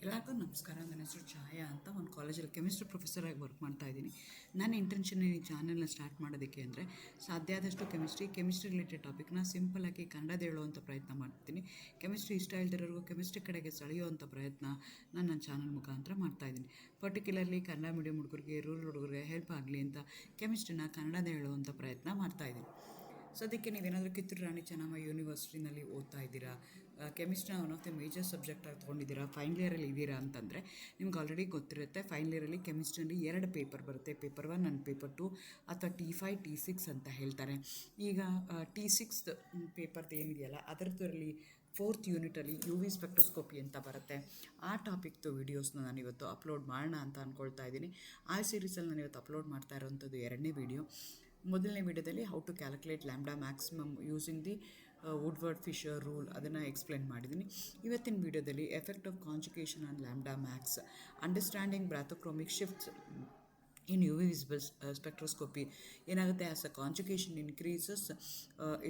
ಎಲ್ಲರಿಗೂ ನಮಸ್ಕಾರ. ನನ್ನ ಹೆಸರು ಛಾಯಾ ಅಂತ. ಒಂದು ಕಾಲೇಜಲ್ಲಿ ಕೆಮಿಸ್ಟ್ರಿ ಪ್ರೊಫೆಸರಾಗಿ ವರ್ಕ್ ಮಾಡ್ತಾ ಇದ್ದೀನಿ. ನನ್ನ ಇಂಟೆನ್ಷನ್ ಈ ಚಾನಲ್ನ ಸ್ಟಾರ್ಟ್ ಮಾಡೋದಕ್ಕೆ ಅಂದರೆ ಸಾಧ್ಯ ಆದಷ್ಟು ಕೆಮಿಸ್ಟ್ರಿ ರಿಲೇಟೆಡ್ ಟಾಪಿಕ್ನ ಸಿಂಪಲಾಗಿ ಕನ್ನಡದ ಹೇಳುವಂಥ ಪ್ರಯತ್ನ ಮಾಡ್ತೀನಿ. ಕೆಮಿಸ್ಟ್ರಿ ಇಷ್ಟ ಇಲ್ದಿರೋರಿಗೂ ಕೆಮಿಸ್ಟ್ರಿ ಕಡೆಗೆ ಸೆಳೆಯುವಂಥ ಪ್ರಯತ್ನ ನಾನು ನನ್ನ ಚಾನಲ್ ಮುಖಾಂತರ ಮಾಡ್ತಾಯಿದ್ದೀನಿ. ಪರ್ಟಿಕ್ಯುಲರ್ಲಿ ಕನ್ನಡ ಮೀಡಿಯಂ ಹುಡುಗರಿಗೆ, ರೂರಲ್ ಹುಡುಗರಿಗೆ ಹೆಲ್ಪ್ ಆಗಲಿ ಅಂತ ಕೆಮಿಸ್ಟ್ರಿನ ಕನ್ನಡದ ಹೇಳುವಂಥ ಪ್ರಯತ್ನ ಮಾಡ್ತಾಯಿದ್ದೀನಿ. ಸದ್ಯಕ್ಕೆ ನೀವೇನಾದರೂ ಕಿತ್ತೂರು ರಾಣಿ ಚೆನ್ನಮ್ಮ ಯೂನಿವರ್ಸಿಟಿನಲ್ಲಿ ಓದ್ತಾ ಇದ್ದೀರಾ, ಕೆಮಿಸ್ಟ್ರಿನ one of the major subject ಆಗಿ ತೊಗೊಂಡಿದ್ದೀರಾ, ಫೈನಲ್ ಇಯರಲ್ಲಿ ಇದ್ದೀರಾ ಅಂತಂದರೆ ನಿಮ್ಗೆ ಆಲ್ರೆಡಿ ಗೊತ್ತಿರುತ್ತೆ. ಫೈನಲ್ ಇಯರಲ್ಲಿ ಕೆಮಿಸ್ಟ್ರಿಯಲ್ಲಿ 2 ಪೇಪರ್ ಬರುತ್ತೆ, ಪೇಪರ್ 1 ಆ್ಯಂಡ್ ಪೇಪರ್ 2 ಅಥವಾ T5 T6 ಅಂತ ಹೇಳ್ತಾರೆ. ಈಗ T6 ಪೇಪರ್ದು ಏನಿದೆಯಲ್ಲ ಅದರದ್ರಲ್ಲಿ 4th ಯೂನಿಟಲ್ಲಿ UV ಸ್ಪೆಕ್ಟ್ರೋಸ್ಕೋಪಿ ಅಂತ ಬರುತ್ತೆ. ಆ ಟಾಪಿಕ್ದು ವೀಡಿಯೋಸ್ನ ನಾನು ಇವತ್ತು ಅಪ್ಲೋಡ್ ಮಾಡೋಣ ಅಂತ ಅಂದ್ಕೊಳ್ತಾ ಇದ್ದೀನಿ. ಆ ಸೀರೀಸಲ್ಲಿ ನಾನು ಇವತ್ತು ಅಪ್ಲೋಡ್ ಮಾಡ್ತಾ ಇರೋವಂಥದ್ದು 2ನೇ ವೀಡಿಯೋ. ಮೊದಲನೇ ವೀಡಿಯೋದಲ್ಲಿ how to calculate lambda maximum using the Woodward Fisher rule ಅದನ್ನು ಎಕ್ಸ್ಪ್ಲೇನ್ ಮಾಡಿದ್ದೀನಿ. ಇವತ್ತಿನ ವೀಡಿಯೋದಲ್ಲಿ effect of conjugation on lambda max, understanding bathochromic shifts in UV visible spectroscopy. ಏನಾಗುತ್ತೆ, as a conjugation increases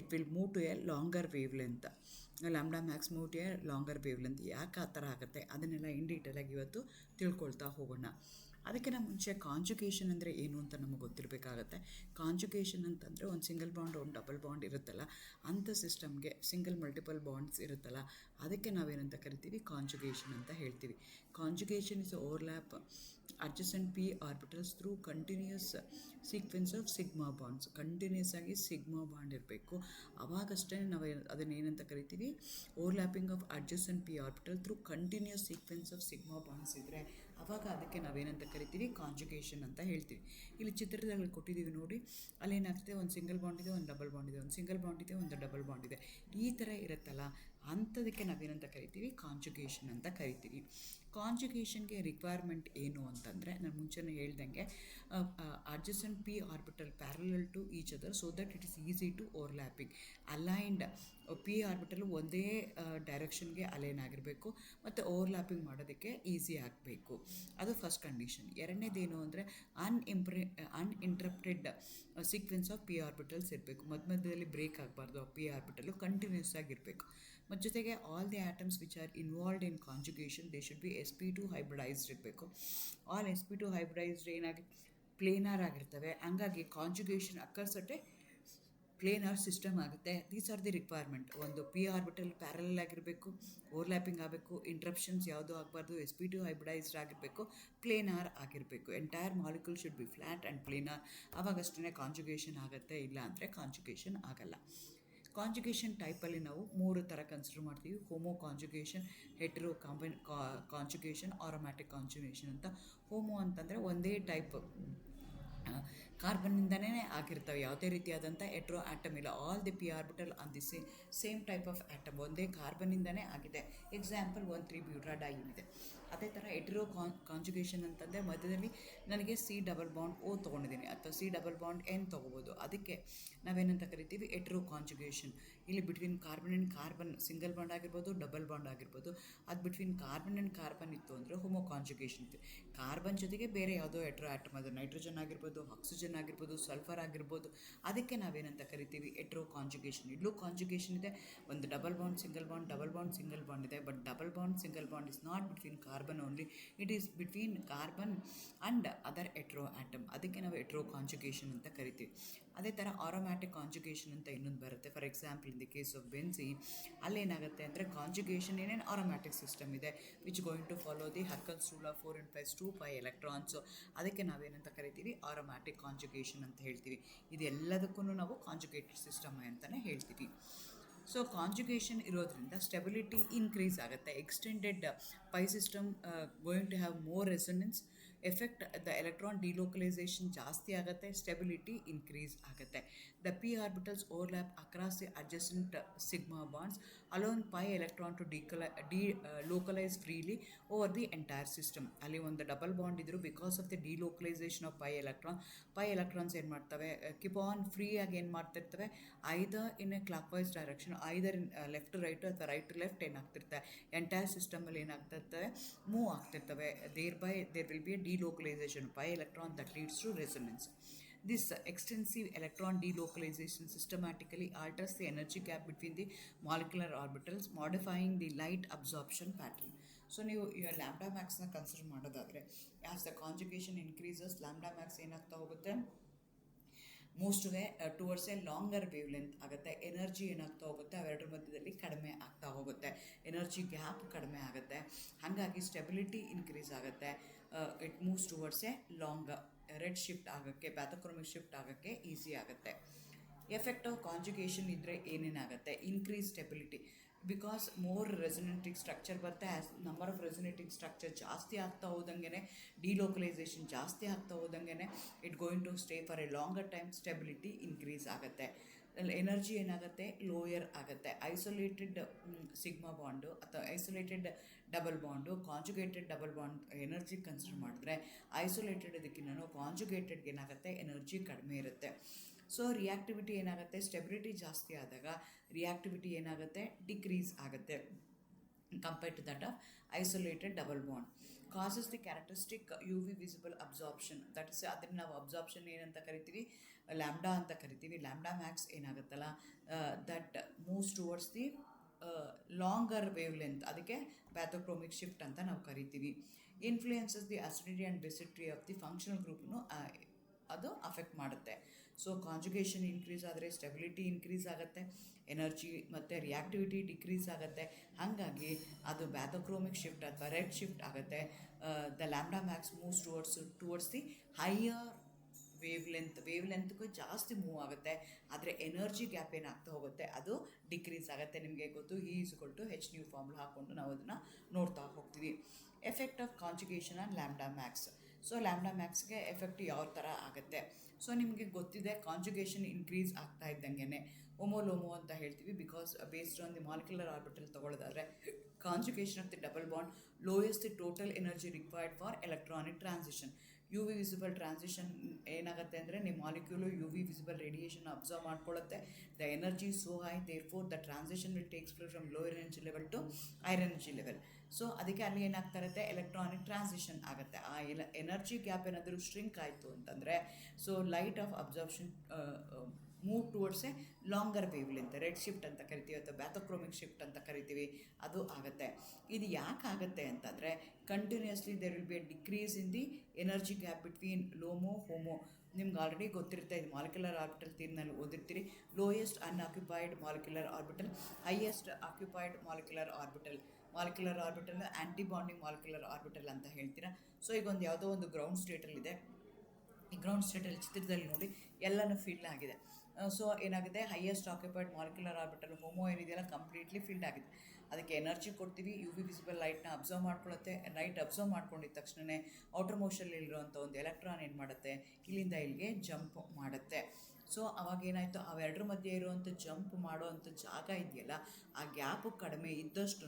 it will move to a longer wavelength. Lambda max move to a longer wavelength. ಯಾಕೆ ಆ ಥರ ಆಗುತ್ತೆ ಅದನ್ನೆಲ್ಲ ಇನ್ ಡೀಟೇಲಾಗಿ ಇವತ್ತು ತಿಳ್ಕೊಳ್ತಾ ಹೋಗೋಣ. ಅದಕ್ಕಿಂತ ಮುಂಚೆ ಕಾಂಜುಗೇಷನ್ ಅಂದರೆ ಏನು ಅಂತ ನಮಗೆ ಗೊತ್ತಿರಬೇಕಾಗತ್ತೆ. ಕಾಂಜುಗೇಷನ್ ಅಂತಂದರೆ ಒಂದು ಸಿಂಗಲ್ ಬಾಂಡ್, ಒಂದು ಡಬಲ್ ಬಾಂಡ್ ಇರುತ್ತಲ್ಲ, ಅಂಥ ಸಿಸ್ಟಮ್ಗೆ ಸಿಂಗಲ್ ಮಲ್ಟಿಪಲ್ ಬಾಂಡ್ಸ್ ಇರುತ್ತಲ್ಲ, ಅದಕ್ಕೆ ನಾವೇನಂತ ಕರಿತೀವಿ, ಕಾಂಜುಗೇಷನ್ ಅಂತ ಹೇಳ್ತೀವಿ. Conjugation is overlap adjacent p orbitals through continuous sequence of sigma bonds. Continuous ಆಗಿ ಸಿಗ್ಮಾ ಬಾಂಡ್ ಇರಬೇಕು, ಅವಾಗಷ್ಟೇ ನಾವು ಅದನ್ನೇನಂತ ಕರಿತೀವಿ, overlapping of adjacent p orbital through continuous sequence of sigma bonds ಇದ್ದರೆ ಅವಾಗ ಅದಕ್ಕೆ ನಾವೇನಂತ ಕರಿತೀವಿ, ಕಾಂಜುಗೇಷನ್ ಅಂತ ಹೇಳ್ತೀವಿ. ಇಲ್ಲಿ ಚಿತ್ರದಲ್ಲಿ ಕೊಟ್ಟಿದ್ದೀವಿ ನೋಡಿ, ಅಲ್ಲೇನಾಗ್ತದೆ, ಒಂದು ಸಿಂಗಲ್ ಬಾಂಡ್ ಇದೆ, ಒಂದು ಡಬಲ್ ಬಾಂಡ್ ಇದೆ, ಒಂದು ಸಿಂಗಲ್ ಬಾಂಡ್ ಇದೆ, ಒಂದು ಡಬಲ್ ಬಾಂಡ್ ಇದೆ, ಈ ಥರ ಇರುತ್ತಲ್ಲ, ಅಂಥದಕ್ಕೆ ನಾವೇನಂತ ಕರಿತೀವಿ, ಕಾಂಜುಗೇಷನ್ ಅಂತ ಕರಿತೀವಿ. ಕಾಂಜುಗೇಷನ್ಗೆ ರಿಕ್ವೈರ್ಮೆಂಟ್ ಏನು ಅಂತಂದರೆ, ನಾನು ಮುಂಚೆನೇ ಹೇಳ್ದಂಗೆ adjacent p orbital parallel to each other so that it is easy to overlapping. Aligned p orbital ಒಂದೇ ಡೈರೆಕ್ಷನ್ಗೆ ಅಲೈನ್ ಆಗಿರಬೇಕು ಮತ್ತು ಓವರ್ಲ್ಯಾಪಿಂಗ್ ಮಾಡೋದಕ್ಕೆ ಈಸಿ ಆಗಬೇಕು. ಅದು ಫಸ್ಟ್ ಕಂಡೀಷನ್. ಎರಡನೇದೇನು ಅಂದರೆ uninterrupted sequence of p orbitals ಇರಬೇಕು. ಮಧ್ಯದಲ್ಲಿ ಬ್ರೇಕ್ ಆಗಬಾರ್ದು. ಆ p ಆರ್ಬಿಟಲು ಕಂಟಿನ್ಯೂಸ್ ಆಗಿರಬೇಕು. ಮತ್ತು ಜೊತೆಗೆ all the atoms which are involved in conjugation they should be sp2 hybridized ಇರಬೇಕು. ಆಲ್ sp2 ಹೈಬ್ರಿಡೈಸ್ಡ್ ಏನಾಗಿ ಪ್ಲೇನಾರ್ ಆಗಿರ್ತವೆ. ಹಂಗಾಗಿ conjugation occurs at a planar system ಆಗುತ್ತೆ. These are the requirement. ಒಂದು p ಆರ್ಬಿಟಲ್ ಪ್ಯಾರಲಲ್ ಆಗಿರಬೇಕು, ಓವರ್ಲ್ಯಾಪಿಂಗ್ ಆಗಬೇಕು, interruptions ಯಾವುದೂ ಆಗಬಾರ್ದು, sp2 ಹೈಬ್ರಿಡೈಸ್ಡ್ ಆಗಿರಬೇಕು, ಪ್ಲೇನಾರ್ ಆಗಿರಬೇಕು. Entire molecule should be flat and planar. ಆವಾಗಷ್ಟೇ ಕಾಂಜುಗೇಷನ್ ಆಗುತ್ತೆ, ಇಲ್ಲ ಅಂದರೆ ಕಾಂಜುಗೇಷನ್ ಆಗಲ್ಲ. ಕಾಂಜುಗೇಷನ್ ಟೈಪಲ್ಲಿ ನಾವು 3 ಥರ ಕನ್ಸಿಡರ್ ಮಾಡ್ತೀವಿ. Homo conjugation, hetero conjugation, aromatic conjugation ಅಂತ. ಹೋಮೋ ಅಂತಂದರೆ ಒಂದೇ ಟೈಪ್ ಕಾರ್ಬನ್ನಿಂದನೇ ಆಗಿರ್ತವೆ, ಯಾವುದೇ ರೀತಿಯಾದಂಥ ಹೆಟ್ರೋ ಆಟಮ್ ಇಲ್ಲ. All the p orbital on the same type of atom, ಒಂದೇ ಕಾರ್ಬನ್ನಿಂದನೇ ಆಗಿದೆ. ಎಕ್ಸಾಂಪಲ್ 1,3-ಬ್ಯೂಟಾಡೈನ್ ಇದೆ. ಅದೇ ಥರ ಹೆಟ್ರೋ ಕಾಂಜುಗೇಷನ್ ಅಂತಂದರೆ ಮಧ್ಯದಲ್ಲಿ ನನಗೆ C ಡಬಲ್ ಬಾಂಡ್ O ತೊಗೊಂಡಿದ್ದೀನಿ, ಅಥವಾ C ಡಬಲ್ ಬಾಂಡ್ N ತೊಗೋಬೋದು. ಅದಕ್ಕೆ ನಾವೇನಂತ ಕರಿತೀವಿ, ಹೆಟ್ರೋ ಕಾಂಜುಗೇಷನ್. ಇಲ್ಲಿ between carbon and carbon single bond ಆಗಿರ್ಬೋದು, ಡಬಲ್ ಬಾಂಡ್ ಆಗಿರ್ಬೋದು. ಅದು ಬಿಟ್ವೀನ್ ಕಾರ್ಬನ್ ಆ್ಯಂಡ್ ಕಾರ್ಬನ್ ಇತ್ತು ಅಂದರೆ ಹೋಮೋ ಕಾಂಜುಗೇಷನ್ ಇತ್ತು. ಕಾರ್ಬನ್ ಜೊತೆಗೆ ಬೇರೆ ಯಾವುದೋ ಹೆಟ್ರೋ ಆಟಮ್, ಅದು ನೈಟ್ರೋಜನ್ ಆಗಿರ್ಬೋದು, ಆಕ್ಸಿಜನ್ ಆಗಿರ್ಬೋದು, ಸಲ್ಫರ್ ಆಗಿರ್ಬೋದು, ಅದಕ್ಕೆ ನಾವೇನಂತ ಕರಿತೀವಿ, ಹೆಟ್ರೋ ಕಾಂಜುಗೇಷನ್. ಇಲ್ಲೂ ಕಾಂಜುಗೇಷನ್ ಇದೆ, ಒಂದು double bond single bond, double bond single bond ಇದೆ. But double bond single bond is not between carbon only, it is between carbon and other hetero atom. ಅದಕ್ಕೆ ನಾವು ಹೆಟ್ರೋ ಕಾಂಜುಗೇಷನ್ ಅಂತ ಕರಿತೀವಿ. ಅದೇ ಥರ ಆರೋಮ್ಯಾಟಿಕ್ ಕಾಂಜುಗೇಷನ್ ಅಂತ ಇನ್ನೊಂದು ಬರುತ್ತೆ. For example in the case of benzene, ಅಲ್ಲೇನಾಗುತ್ತೆ ಅಂದರೆ ಕಾಂಜುಗೇಷನ್ ಏನೇನು ಆರೋಮ್ಯಾಟಿಕ್ ಸಿಸ್ಟಮ್ ಇದೆ which going to follow the Huckel's rule of 4 × 2 electrons. ಅದಕ್ಕೆ ನಾವೇನಂತ ಕರಿತೀವಿ, ಆರೋಮ್ಯಾಟಿಕ್ ಕಾಂಜುಗೇಷನ್ ಅಂತ ಹೇಳ್ತೀವಿ. ಇದೆಲ್ಲದಕ್ಕೂ ನಾವು ಕಾಂಜುಗೇಟೆಡ್ ಸಿಸ್ಟಮ್ ಅಂತಲೇ ಹೇಳ್ತೀವಿ. ಸೊ ಕಾಂಜುಗೇಷನ್ ಇರೋದ್ರಿಂದ ಸ್ಟೆಬಿಲಿಟಿ ಇನ್ಕ್ರೀಸ್ ಆಗುತ್ತೆ. Extended pi system going to have more resonance effect, the electron delocalization ಜಾಸ್ತಿ ಆಗುತ್ತೆ, ಸ್ಟೆಬಿಲಿಟಿ ಇನ್ಕ್ರೀಸ್ ಆಗುತ್ತೆ. The p orbitals overlap across the adjacent sigma bonds allowing pi electron to localize freely over the entire system. ಅಲ್ಲಿ ಒಂದು double bond ಇದ್ರು, because of the delocalization of pi electrons ಏನು ಮಾಡ್ತವೆ, keep on free ಆಗಿ ಏನು ಮಾಡ್ತಿರ್ತವೆ, either in a clock wise direction, either in left to right ಅಥವಾ right to left ಏನಾಗ್ತಿರ್ತವೆ, ಎಂಟೈರ್ ಸಿಸ್ಟಮಲ್ಲಿ ಏನಾಗ್ತಿರ್ತವೆ, ಮೂವ್ ಆಗ್ತಿರ್ತವೆ. There will be a delocalization pi electron that leads to resonance. This extensive electron delocalization systematically alters the energy gap between the molecular orbitals, modifying the light absorption pattern. So ನೀವು lambda ಮ್ಯಾಕ್ಸ್ನ consider ಮಾಡೋದಾದರೆ as the conjugation increases lambda max ಏನಾಗ್ತಾ ಹೋಗುತ್ತೆ, ಮೋಸ್ಟ್ಗೆ towards a longer wavelength ಆಗುತ್ತೆ. Energy ಏನಾಗ್ತಾ ಹೋಗುತ್ತೆ ಅವೆರಡರ ಮಧ್ಯದಲ್ಲಿ ಕಡಿಮೆ ಆಗ್ತಾ ಹೋಗುತ್ತೆ, ಎನರ್ಜಿ ಗ್ಯಾಪ್ ಕಡಿಮೆ ಆಗುತ್ತೆ. ಹಾಗಾಗಿ ಸ್ಟೆಬಿಲಿಟಿ ಇನ್ಕ್ರೀಸ್ ಆಗುತ್ತೆ. It moves towards a long red shift ಆಗೋಕ್ಕೆ, ಪ್ಯಾಥೋಕ್ರೋಮಿಕ್ ಶಿಫ್ಟ್ ಆಗೋಕ್ಕೆ ಈಸಿ ಆಗುತ್ತೆ. ಎಫೆಕ್ಟ್ ಆಫ್ ಕಾಂಜುಗೇಷನ್ ಇದ್ದರೆ ಏನೇನಾಗುತ್ತೆ, increase stability because more resonating structure ಬರುತ್ತೆ. As number of resonating structure ಜಾಸ್ತಿ ಆಗ್ತಾ ಹೋದಂಗೆ, ಡಿಲೋಕಲೈಸೇಷನ್ ಜಾಸ್ತಿ ಆಗ್ತಾ ಹೋದಂಗೆ it going to stay for a longer time, stability increase ಆಗುತ್ತೆ. ಎನರ್ಜಿ ಏನಾಗುತ್ತೆ, ಲೋಯರ್ ಆಗುತ್ತೆ. ಐಸೋಲೇಟೆಡ್ ಸಿಗ್ಮಾ ಬಾಂಡು ಅಥವಾ isolated double bond, conjugated double bond energy consider ಮಾಡಿದ್ರೆ ಐಸೋಲೇಟೆಡ್ ಇದಕ್ಕಿಂತ ಕಾಂಜುಗೇಟೆಡ್ಗೆ ಏನಾಗುತ್ತೆ, ಎನರ್ಜಿ ಕಡಿಮೆ ಇರುತ್ತೆ. ಸೊ ರಿಯಾಕ್ಟಿವಿಟಿ ಏನಾಗುತ್ತೆ, ಸ್ಟೆಬಿಲಿಟಿ ಜಾಸ್ತಿ ಆದಾಗ ರಿಯಾಕ್ಟಿವಿಟಿ ಏನಾಗುತ್ತೆ, ಡಿಕ್ರೀಸ್ ಆಗುತ್ತೆ compared to that of isolated double bond. Causes the characteristic U V visible absorption, that is ಅದನ್ನು ನಾವು ಅಬ್ಸಾರ್ಪ್ಷನ್ ಏನಂತ ಕರಿತೀವಿ, ಲ್ಯಾಂಬ್ಡಾ ಅಂತ ಕರಿತೀವಿ. ಲ್ಯಾಂಬ್ಡಾ ಮ್ಯಾಕ್ಸ್ ಏನಾಗುತ್ತಲ್ಲ that moves towards the longer wavelength, ಅದಕ್ಕೆ ಪ್ಯಾಥೋಕ್ರೋಮಿಕ್ ಶಿಫ್ಟ್ ಅಂತ ನಾವು ಕರಿತೀವಿ. Influences the acidity and basicity of the functional ಗ್ರೂಪ್ನು ಅದು ಅಫೆಕ್ಟ್ ಮಾಡುತ್ತೆ. ಸೊ ಕಾಂಜುಗೇಷನ್ ಇನ್ಕ್ರೀಸ್ ಆದರೆ ಸ್ಟೆಬಿಲಿಟಿ ಇನ್ಕ್ರೀಸ್ ಆಗುತ್ತೆ, ಎನರ್ಜಿ ಮತ್ತು ರಿಯಾಕ್ಟಿವಿಟಿ ಡಿಕ್ರೀಸ್ ಆಗುತ್ತೆ. ಹಾಗಾಗಿ ಅದು ಪ್ಯಾಥೋಕ್ರೋಮಿಕ್ ಶಿಫ್ಟ್ ಅಥವಾ ರೆಡ್ ಶಿಫ್ಟ್ ಆಗುತ್ತೆ. The lambda max moves towards the higher wave ಲೆಂತ್ಗೂ ಜಾಸ್ತಿ ಮೂವ್ ಆಗುತ್ತೆ. ಆದರೆ ಎನರ್ಜಿ ಗ್ಯಾಪ್ ಏನಾಗ್ತಾ ಹೋಗುತ್ತೆ, ಅದು ಡಿಕ್ರೀಸ್ ಆಗುತ್ತೆ. ನಿಮಗೆ ಗೊತ್ತು, E H ಫಾರ್ಮುಲಾ ಹಾಕ್ಕೊಂಡು ನಾವು ಅದನ್ನು ನೋಡ್ತಾ ಹೋಗ್ತೀವಿ. Effect of conjugation on lambda max. So lambda ಮ್ಯಾಕ್ಸ್ಗೆ ಎಫೆಕ್ಟ್ ಯಾವ ಥರ ಆಗುತ್ತೆ, ಸೊ ನಿಮಗೆ ಗೊತ್ತಿದೆ ಕಾಂಜುಗೇಷನ್ ಇನ್ಕ್ರೀಸ್ ಆಗ್ತಾ ಇದ್ದಂಗೆ ಒಮೋಲೋಮೋ ಅಂತ ಹೇಳ್ತೀವಿ. Because based on the molecular orbital ತೊಗೊಳ್ಳೋದಾದರೆ conjugation of the double bond lowest the total energy required for electronic transition. U V visible transition ಏನಾಗುತ್ತೆ ಅಂದರೆ ನಿಮ್ಮ molecule U V visible radiation absorb ಮಾಡ್ಕೊಳ್ಳುತ್ತೆ. The energy so high, therefore the transition will takes place from lower energy level to higher energy level. So ಅದಕ್ಕೆ ಅಲ್ಲಿ ಏನಾಗ್ತಾ ಇರುತ್ತೆ, electronic transition ಆಗುತ್ತೆ. ಆ ಎನರ್ಜಿ ಗ್ಯಾಪ್ ಏನಾದರೂ ಶ್ರಿಂಕ್ ಆಯಿತು ಅಂತಂದರೆ so light off absorption move towards a longer wave length, red shift ಅಂತ ಕರಿತೀವಿ ಅಥವಾ ಪ್ಯಾಥೋಕ್ರೋಮಿಕ್ ಶಿಫ್ಟ್ ಅಂತ ಕರಿತೀವಿ, ಅದು ಆಗುತ್ತೆ. ಇದು ಯಾಕೆ ಆಗುತ್ತೆ ಅಂತಂದರೆ continuously there will be a decrease in the energy gap between LUMO HOMO. ನಿಮ್ಗೆ ಆಲ್ರೆಡಿ ಗೊತ್ತಿರುತ್ತೆ, ಇದು ಮಾಲಿಕ್ಯುಲರ್ ಆರ್ಬಿಟಲ್ ಥಿಯರಿನಲ್ಲಿ ಓದಿರ್ತೀರಿ. Lowest unoccupied molecular orbital, highest occupied molecular orbital anti bonding molecular orbital ಅಂತ ಹೇಳ್ತೀರಾ. ಸೊ ಈಗ ಒಂದು ಯಾವುದೋ ಒಂದು ಗ್ರೌಂಡ್ ಸ್ಟೇಟಲ್ಲಿದೆ, ಈ ಗ್ರೌಂಡ್ ಸ್ಟೇಟಲ್ಲಿ ಚಿತ್ರದಲ್ಲಿ ನೋಡಿ ಎಲ್ಲನೂ ಫಿಲ್ ಆಗಿದೆ. ಸೊ ಏನಾಗಿದೆ, highest occupied molecular orbital HOMO ಏನಿದೆಯಲ್ಲ ಕಂಪ್ಲೀಟ್ಲಿ ಫಿಲ್ಡ್ ಆಗಿದೆ. ಅದಕ್ಕೆ ಎನರ್ಜಿ ಕೊಡ್ತೀವಿ, ಯು ವಿ ವಿಸಿಬಲ್ ಲೈಟ್ನ ಅಬ್ಸರ್ವ್ ಮಾಡ್ಕೊಳ್ಳುತ್ತೆ. ಲೈಟ್ ಅಬ್ಸರ್ವ್ ಮಾಡ್ಕೊಂಡಿದ್ದ ತಕ್ಷಣವೇ ಔಟರ್ ಮೋಷನಲ್ಲಿರುವಂಥ ಒಂದು ಎಲೆಕ್ಟ್ರಾನ್ ಏನು ಮಾಡುತ್ತೆ, ಇಲ್ಲಿಂದ ಇಲ್ಲಿಗೆ ಜಂಪ್ ಮಾಡುತ್ತೆ. ಸೊ ಅವಾಗ ಏನಾಯಿತು, ಅವೆರಡರ ಮಧ್ಯೆ ಇರುವಂಥ ಜಂಪ್ ಮಾಡೋವಂಥ ಜಾಗ ಇದೆಯಲ್ಲ, ಆ ಗ್ಯಾಪು ಕಡಿಮೆ ಇದ್ದಷ್ಟು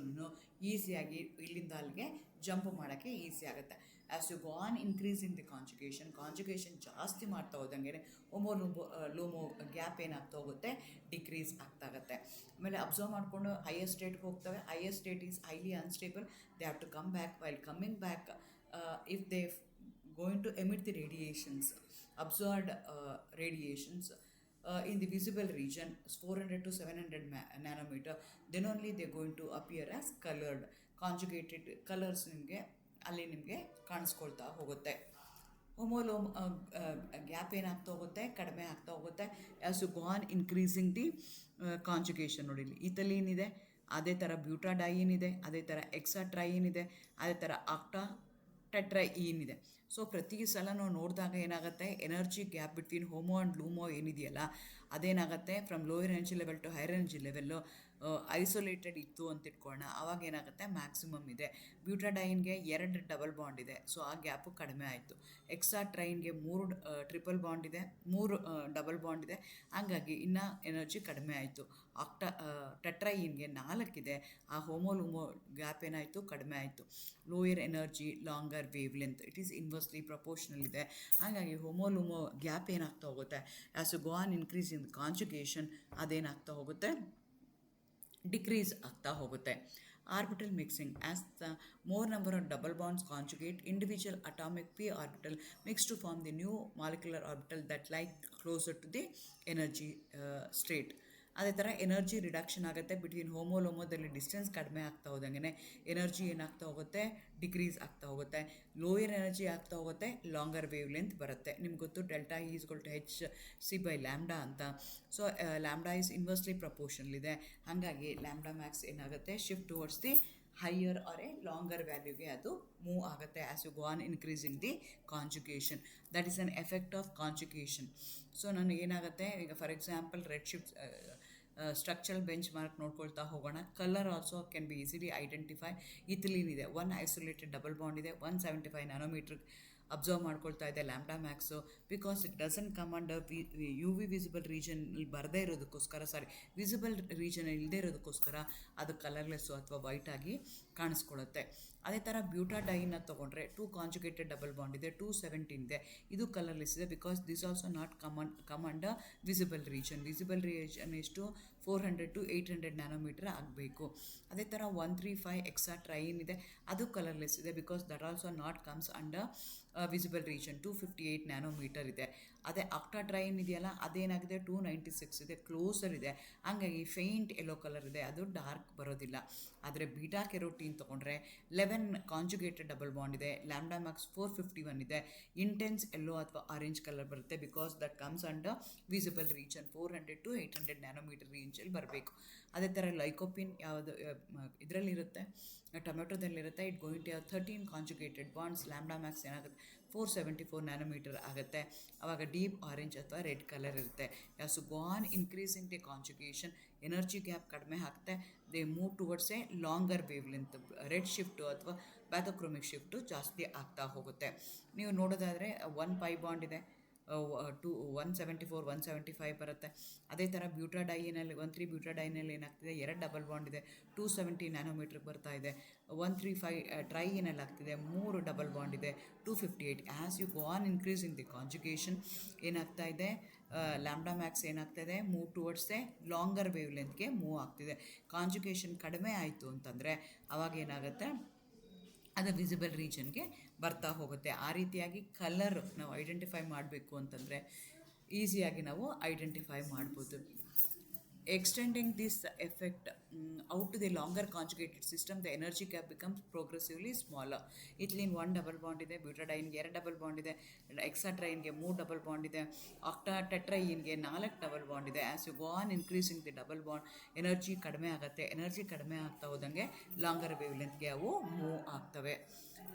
ಈಸಿಯಾಗಿ ಇಲ್ಲಿಂದ ಅಲ್ಲಿಗೆ ಜಂಪ್ ಮಾಡೋಕ್ಕೆ ಈಸಿ ಆಗುತ್ತೆ. As you go on increase in the conjugation ಜಾಸ್ತಿ ಮಾಡ್ತಾ ಹೋದಂಗೆ ಲೋಮೋ ಗ್ಯಾಪ್ ಏನಾಗ್ತಾ ಹೋಗುತ್ತೆ, ಡಿಕ್ರೀಸ್ ಆಗ್ತಾಗತ್ತೆ. ಆಮೇಲೆ ಅಬ್ಸರ್ವ್ ಮಾಡಿಕೊಂಡು ಹೈಯರ್ ಸ್ಟೇಟ್ಗೆ ಹೋಗ್ತವೆ. Higher state is highly unstable, they have to come back. While coming back, if they going to emit the radiations, absorbed radiations in the visible region 400 to 700 nanometer, then only they're going to appear as colored, conjugated colors ನಿಮಗೆ ಅಲ್ಲಿ ನಿಮಗೆ ಕಾಣಿಸ್ಕೊಳ್ತಾ ಹೋಗುತ್ತೆ. ಹೋಮೋಲೋಮ್ gap ಏನಾಗ್ತಾ ಹೋಗುತ್ತೆ, ಕಡಿಮೆ ಆಗ್ತಾ ಹೋಗುತ್ತೆ. As you go on increasing the conjugation. ನೋಡಿ ಇಲ್ಲಿ ಇಥಲೀನ್ ಇದೆ, ಅದೇ ಥರ ಬ್ಯೂಟಾಡೈನ್ ಇದೆ, ಅದೇ ಥರ ಎಕ್ಸಾಟ್ರೈನ್ ಇದೆ, ಅದೇ ಥರ ಟೆಟ್ರೈನ್ ಇದೆ. ಸೊ ಪ್ರತಿ ಸಲ ನಾವು ನೋಡಿದಾಗ ಏನಾಗುತ್ತೆ, energy gap between HOMO and LUMO ಏನಿದೆಯಲ್ಲ ಅದೇನಾಗುತ್ತೆ from lower energy level to higher energy level isolated ಇತ್ತು ಅಂತ ಇಟ್ಕೊಳ್ಳೋಣ. ಆವಾಗ ಏನಾಗುತ್ತೆ, ಮ್ಯಾಕ್ಸಿಮಮ್ ಇದೆ. ಬ್ಯೂಟಾಡೈನ್ಗೆ 2 ಡಬಲ್ ಬಾಂಡ್ ಇದೆ, ಸೊ ಆ ಗ್ಯಾಪು ಕಡಿಮೆ ಆಯಿತು. ಎಕ್ಸಾಟ್ರೈನ್ಗೆ 3 ಟ್ರಿಪಲ್ ಬಾಂಡ್ ಇದೆ, 3 ಡಬಲ್ ಬಾಂಡ್ ಇದೆ, ಹಾಗಾಗಿ ಇನ್ನೂ ಎನರ್ಜಿ ಕಡಿಮೆ ಆಯಿತು. ಟೆಟ್ರೈನ್ಗೆ 4 ಇದೆ, ಆ ಹೋಮೋಲೂಮೋ ಗ್ಯಾಪ್ ಏನಾಯಿತು, ಕಡಿಮೆ ಆಯಿತು. Lower energy longer wavelength, it is inversely proportional ಇದೆ. ಹಾಗಾಗಿ ಹೋಮೋಲೂಮೋ ಗ್ಯಾಪ್ ಏನಾಗ್ತಾ ಹೋಗುತ್ತೆ, as you go on increase in conjugation ಅದೇನಾಗ್ತಾ ಹೋಗುತ್ತೆ, ಡಿಕ್ರೀಸ್ ಆಗ್ತಾ ಹೋಗುತ್ತೆ. Orbital mixing, as the more number of double bonds conjugate, individual atomic p orbital mix to form the new molecular orbital that lie closer to the energy state. ಅದೇ ಥರ energy reduction ಆಗುತ್ತೆ between ಹೋಮೋದಲ್ಲಿ distance ಕಡಿಮೆ ಆಗ್ತಾ ಹೋದಂಗೆ energy ಏನಾಗ್ತಾ ಹೋಗುತ್ತೆ, decrease ಆಗ್ತಾ ಹೋಗುತ್ತೆ. ಲೋಯರ್ ಎನರ್ಜಿ ಆಗ್ತಾ ಹೋಗುತ್ತೆ, ಲಾಂಗರ್ ವೇವ್ ಲೆಂತ್ ಬರುತ್ತೆ. ನಿಮ್ಗೆ ಗೊತ್ತು delta is to H C by lambda ಅಂತ. So lambda is inversely proportional ಇದೆ. ಹಾಗಾಗಿ ಲ್ಯಾಂಬ್ಡಾ ಮ್ಯಾಕ್ಸ್ ಏನಾಗುತ್ತೆ, shift towards the higher or a longer ವ್ಯಾಲ್ಯೂಗೆ ಅದು ಮೂವ್ ಆಗುತ್ತೆ as you go on increasing the conjugation. That is an effect of conjugation. So ನನಗೆ ಏನಾಗುತ್ತೆ, ಈಗ for example red shift structural benchmark ನೋಡ್ಕೊಳ್ತಾ ಹೋಗೋಣ. Colour also can be easily identify. Ethylene ಇದೆ, 1 isolated double bond ಇದೆ, 175 nanometre absorb ಮಾಡ್ಕೊಳ್ತಾ ಇದೆ lambda max. Because it doesn't come under U V visible ರೀಜನಲ್ಲಿ ಬರದೇ ಇರೋದಕ್ಕೋಸ್ಕರ, ವಿಸಿಬಲ್ ರೀಜನ್ ಇಲ್ಲದೇ ಇರೋದಕ್ಕೋಸ್ಕರ ಅದು ಕಲರ್ಲೆಸ್ಸು ಅಥವಾ ವೈಟ್ ಆಗಿ ಕಾಣಿಸ್ಕೊಳ್ಳುತ್ತೆ. ಅದೇ ಥರ ಬ್ಯೂಟಾಡೈನ್ನ ತೊಗೊಂಡ್ರೆ 2 ಕಾಂಜುಗೇಟೆಡ್ ಡಬಲ್ ಬಾಂಡ್ ಇದೆ, 217 ಇದೆ, ಇದು ಕಲರ್ಲೆಸ್ ಇದೆ. Because this also not come under visible region ಎಷ್ಟು 400 to 800 ನ್ಯಾನೋಮೀಟರ್ ಆಗಬೇಕು. ಅದೇ ಥರ 135 ಎಕ್ಸಾಟ್ರೈನ್ ಇದೆ, ಅದು ಕಲರ್ಲೆಸ್ ಇದೆ. Because that also not comes under visible region, 258 nanometre ಇದೆ. ಅದೇ ಆಕ್ಟಾಟ್ರೈನ್ ಇದೆಯಲ್ಲ, ಅದೇನಾಗಿದೆ 296 ಇದೆ, ಕ್ಲೋಸರ್ ಇದೆ. ಹಾಗಾಗಿ ಫೇಂಟ್ ಯೆಲ್ಲೋ ಕಲರ್ ಇದೆ, ಅದು ಡಾರ್ಕ್ ಬರೋದಿಲ್ಲ. ಆದರೆ ಬೀಟಾ ಕೆರೋಟೀನ್ ತೊಗೊಂಡ್ರೆ 11 ಕಾಂಜುಗೇಟೆಡ್ ಡಬಲ್ ಬಾಂಡ್ ಇದೆ, ಲ್ಯಾಂಬ್ಡಾ ಮ್ಯಾಕ್ಸ್ 451 ಇದೆ, ಇಂಟೆನ್ಸ್ ಯೆಲ್ಲೋ ಅಥವಾ ಆರೆಂಜ್ ಕಲರ್ ಬರುತ್ತೆ. Because that comes under visible region, 400 to 800 nanometer ರೇಂಜಲ್ಲಿ ಬರಬೇಕು. ಅದೇ ಥರ ಲೈಕೋಪಿನ್ ಯಾವುದು ಇದರಲ್ಲಿರುತ್ತೆ, ಟೊಮೆಟೊದಲ್ಲಿರುತ್ತೆ, it going to have 13 conjugated bonds. Lambda max ಏನಾಗುತ್ತೆ 474 ನ್ಯಾನೋಮೀಟರ್ ಆಗುತ್ತೆ. ಆವಾಗ ಡೀಪ್ ಆರೆಂಜ್ ಅಥವಾ ರೆಡ್ ಕಲರ್ ಇರುತ್ತೆ. As you go on increasing the conjugation, energy gap ಕಡಿಮೆ ಆಗುತ್ತೆ. They move towards a longer wave length. Red shift ಅಥವಾ ಬ್ಯಾಥೋಕ್ರೋಮಿಕ್ ಶಿಫ್ಟು ಜಾಸ್ತಿ ಆಗ್ತಾ ಹೋಗುತ್ತೆ. ನೀವು ನೋಡೋದಾದರೆ 1 ಪೈ ಬಾಂಡ್ ಇದೆ, 174 175 ಬರುತ್ತೆ. ಅದೇ ಥರ ಬ್ಯೂಟಾಡೈನಲ್ಲಿ 13 ಬ್ಯೂಟಾಡೈನಲ್ಲಿ ಏನಾಗ್ತಿದೆ, 2 ಡಬಲ್ ಬಾಂಡ್ ಇದೆ, 270 ನ್ಯಾನೋಮೀಟ್ರಿಗೆ ಬರ್ತಾ ಇದೆ. 135 ಟ್ರೈನಲ್ಲಿ ಆಗ್ತಿದೆ, 3 ಡಬಲ್ ಬಾಂಡ್ ಇದೆ, 258. As you go on increasing the conjugation ಏನಾಗ್ತಾ ಇದೆ, ಲ್ಯಾಂಬ್ಡಾ ಮ್ಯಾಕ್ಸ್ ಏನಾಗ್ತಾಯಿದೆ, move towards a longer wave ಲೆಂತ್ಗೆ ಮೂವ್ ಆಗ್ತಿದೆ. ಕಾಂಜುಗೇಷನ್ ಕಡಿಮೆ ಆಯಿತು ಅಂತಂದರೆ ಅವಾಗ ಏನಾಗುತ್ತೆ, ಅದು ವಿಸಿಬಲ್ ರೀಜನ್ಗೆ ಬರ್ತಾ ಹೋಗುತ್ತೆ. ಆ ರೀತಿಯಾಗಿ ಕಲರ್ ನಾವು ಐಡೆಂಟಿಫೈ ಮಾಡಬೇಕು ಅಂತಂದರೆ ಈಸಿಯಾಗಿ ನಾವು ಐಡೆಂಟಿಫೈ ಮಾಡ್ಬೋದು. Extending this effect out to the longer conjugated system, the energy gap becomes progressively smaller. Ethylene 1 double bond ಇದೆ, ಬ್ಯೂಟಾಡೈನ್ಗೆ 2 ಡಬಲ್ ಬಾಂಡ್ ಇದೆ, ಎಕ್ಸಾಟ್ರೈನ್ಗೆ 3 ಡಬಲ್ ಬಾಂಡ್ ಇದೆ, ಆಕ್ಟಾಟೆಟ್ರೈನ್ಗೆ 4 ಡಬಲ್ ಬಾಂಡ್ ಇದೆ. As you go on increasing the double bond, energy ಕಡಿಮೆ ಆಗುತ್ತೆ. Energy ಕಡಿಮೆ ಆಗ್ತಾ ಹೋದಂಗೆ ಲಾಂಗರ್ ವೇವ್ ಲೆಂತ್ಗೆ ಅವು ಮೂವ್ ಆಗ್ತವೆ.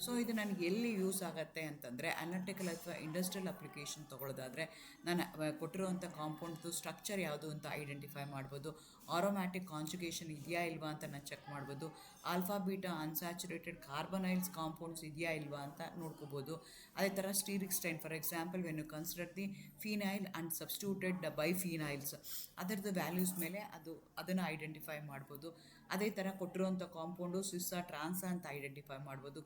ಸೊ ಇದು ನನಗೆ ಎಲ್ಲಿ ಯೂಸ್ ಆಗುತ್ತೆ ಅಂತಂದರೆ, ಅನಾಲಿಟಿಕಲ್ ಅಥವಾ ಇಂಡಸ್ಟ್ರಿಯಲ್ ಅಪ್ಲಿಕೇಶನ್ ತೊಗೊಳ್ಳೋದಾದರೆ ನಾನು ಕೊಟ್ಟಿರುವಂಥ ಕಾಂಪೌಂಡ್ದು ಸ್ಟ್ರಕ್ಚರ್ ಯಾವುದು ಅಂತ ಐಡೆಂಟಿಫೈ ಮಾಡ್ಬೋದು. ಆರೋಮ್ಯಾಟಿಕ್ ಕಾಂಜುಗೇಷನ್ ಇದೆಯಾ ಇಲ್ವಾ ಅಂತ ನಾನು ಚೆಕ್ ಮಾಡ್ಬೋದು. Alpha beta unsaturated carbonyls compounds ಇದೆಯಾ ಇಲ್ವಾ ಅಂತ ನೋಡ್ಕೋಬೋದು. ಅದೇ ಥರ steric strain, for example when you consider the phenyl and substituted biphenyls, ಅದರದ್ದು ವ್ಯಾಲ್ಯೂಸ್ ಮೇಲೆ ಅದನ್ನು ಐಡೆಂಟಿಫೈ ಮಾಡ್ಬೋದು. ಅದೇ ಥರ ಕೊಟ್ಟಿರುವಂಥ ಕಾಂಪೌಂಡು ಸಿಸ್ಸಾ ಟ್ರಾನ್ಸಾ ಅಂತ ಐಡೆಂಟಿಫೈ ಮಾಡ್ಬೋದು.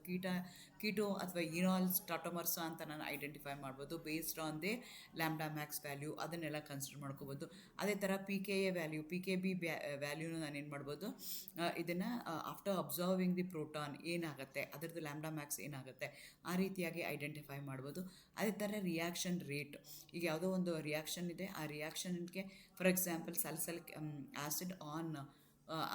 ಕೀಟೋ ಅಥವಾ ಇನಾಲ್ಸ್ ಟಾಟೋಮರ್ಸಾ ಅಂತ ನಾನು ಐಡೆಂಟಿಫೈ ಮಾಡ್ಬೋದು based on the lambda Max value. ಅದನ್ನೆಲ್ಲ ಕನ್ಸಿಡರ್ ಮಾಡ್ಕೋಬೋದು. ಅದೇ ಥರ PKA ವ್ಯಾಲ್ಯೂ, PKB ವ್ಯಾಲ್ಯೂನು ನಾನು ಏನು ಮಾಡ್ಬೋದು, ಇದನ್ನು ಆಫ್ಟರ್ ಅಬ್ಸರ್ವಿಂಗ್ ದಿ ಪ್ರೋಟಾನ್ ಏನಾಗುತ್ತೆ, ಅದರದ್ದು ಲ್ಯಾಂಬ್ಡಾ ಮ್ಯಾಕ್ಸ್ ಏನಾಗುತ್ತೆ, ಆ ರೀತಿಯಾಗಿ ಐಡೆಂಟಿಫೈ ಮಾಡ್ಬೋದು. ಅದೇ ಥರ ರಿಯಾಕ್ಷನ್ ರೇಟ್, ಈಗ ಯಾವುದೋ ಒಂದು ರಿಯಾಕ್ಷನ್ ಇದೆ, ಆ ರಿಯಾಕ್ಷನ್ಗೆ for example salicylic acid on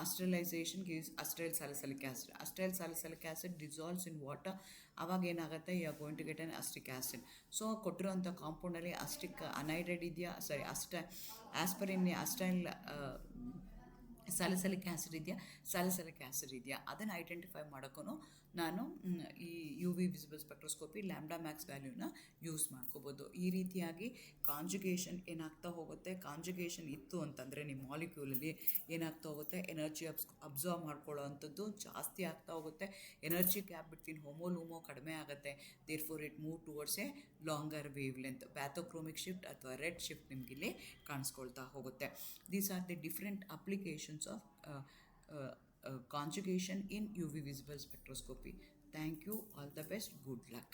esterification gives acetyl salicylic acid. Acetyl salicylic acid dissolves in water. ಆವಾಗ ಏನಾಗುತ್ತೆ, you are going to get an acetic acid. So ಕೊಟ್ಟಿರೋಂಥ ಕಾಂಪೌಂಡಲ್ಲಿ ಅಸ್ಟಿಕ್ ಅನೈಡ್ರೈಡ್ ಇದೆಯಾ, ಆಸ್ಪರಿನ್ ಅಸ್ಟೈಲ್ ಸ್ಯಾಲಿಸಿಲಿಕ್ ಆ್ಯಸಿಡ್ ಇದೆಯಾ, salicylic acid ಇದೆಯಾ, ಅದನ್ನು identify ಮಾಡೋಕ್ಕೂ ನಾನು ಈ UV visible spectroscopy lambda max ವ್ಯಾಲ್ಯೂನ ಯೂಸ್ ಮಾಡ್ಕೋಬೋದು. ಈ ರೀತಿಯಾಗಿ ಕಾಂಜುಗೇಷನ್ ಏನಾಗ್ತಾ ಹೋಗುತ್ತೆ, ಕಾಂಜುಗೇಷನ್ ಇತ್ತು ಅಂತಂದರೆ ನಿಮ್ಮ ಮಾಲಿಕ್ಯೂಲಲ್ಲಿ ಏನಾಗ್ತಾ ಹೋಗುತ್ತೆ, ಎನರ್ಜಿ ಅಬ್ಸರ್ವ್ ಮಾಡ್ಕೊಳ್ಳೋ ಅಂಥದ್ದು ಜಾಸ್ತಿ ಆಗ್ತಾ ಹೋಗುತ್ತೆ. ಎನರ್ಜಿ ಗ್ಯಾಪ್ ಬಿಟ್ವೀನ್ ಹೋಮೋ ಕಡಿಮೆ ಆಗುತ್ತೆ. Therefore it move towards a longer wavelength. Bathochromic shift ಅಥವಾ ರೆಡ್ ಶಿಫ್ಟ್ ನಿಮಗಿಲ್ಲಿ ಕಾಣಿಸ್ಕೊಳ್ತಾ ಹೋಗುತ್ತೆ. These are the different applications of conjugation in UV visible spectroscopy. Thank you. All the best. Good luck.